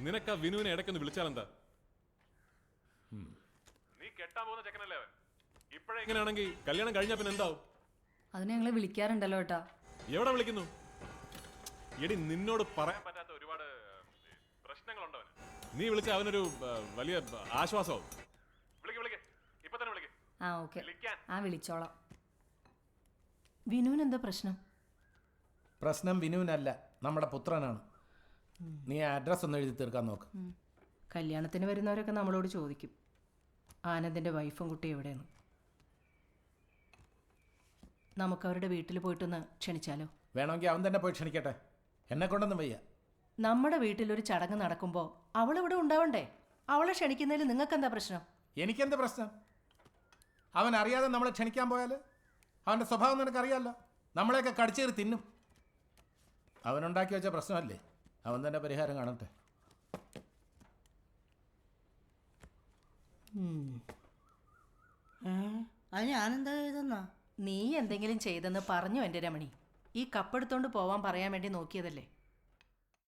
നിനക്ക് ആ വിനുവിനെ ഇടയ്ക്കൊന്ന് വിളിച്ചാലെന്താ? നീ കെട്ടാൻ പോകുന്ന ചെക്കനല്ലേ അവൻ. ഇപ്പോഴേ എങ്ങനെയാണെങ്കിൽ കല്യാണം കഴിഞ്ഞാ പിന്നെ എന്താവും? അതിനെ ഞങ്ങളെ വിളിക്കാറുണ്ടല്ലോ ഏട്ടാ. എവിടെ വിളിക്കുന്നു? എടി നിന്നോട് പറയാൻ പറ്റാത്ത ഒരുപാട് പ്രശ്നങ്ങളുണ്ട് അവന്. നീ വിളിച്ച അവനൊരു വലിയ ആശ്വാസമാവും. വിളിക്ക് ഇപ്പൊ തന്നെ വിളിക്ക്. ആ ഓക്കെ, ആ വിളിച്ചോളാം. വിനുവിന് എന്താ പ്രശ്നം? പ്രശ്നം വിനുവിനല്ല, നമ്മുടെ പുത്രനാണ്. നീ അഡ്രസ് ഒന്ന് എഴുതി തീർക്കാൻ നോക്ക്. കല്യാണത്തിന് വരുന്നവരൊക്കെ നമ്മളോട് ചോദിക്കും ആനന്ദിൻ്റെ വൈഫും കുട്ടി എവിടെയെന്ന്. നമുക്ക് അവരുടെ വീട്ടിൽ പോയിട്ടൊന്ന് ക്ഷണിച്ചാലോ? വേണമെങ്കിൽ അവൻ തന്നെ പോയി ക്ഷണിക്കട്ടെ, എന്നെ കൊണ്ടൊന്നും വയ്യ. നമ്മുടെ വീട്ടിലൊരു ചടങ്ങ് നടക്കുമ്പോൾ അവളിവിടെ ഉണ്ടാവണ്ടേ? അവളെ ക്ഷണിക്കുന്നതിൽ നിങ്ങൾക്ക് എന്താ പ്രശ്നം? എനിക്കെന്ത് പ്രശ്നം? അവൻ അറിയാതെ നമ്മളെ ക്ഷണിക്കാൻ പോയാൽ അവൻ്റെ സ്വഭാവം നിനക്കറിയാമല്ലോ, നമ്മളെയൊക്കെ കടിച്ചേറി തിന്നും. അവനുണ്ടാക്കി വെച്ച പ്രശ്നമല്ലേ, അവൻ തന്നെ പരിഹാരം കാണട്ടെ. അത് ഞാനെന്താ ചെയ്തെന്നാ? നീ എന്തെങ്കിലും ചെയ്തെന്ന് പറഞ്ഞു എൻ്റെ രമണി. ഈ കപ്പെടുത്തോണ്ട് പോവാൻ പറയാൻ വേണ്ടി നോക്കിയതല്ലേ?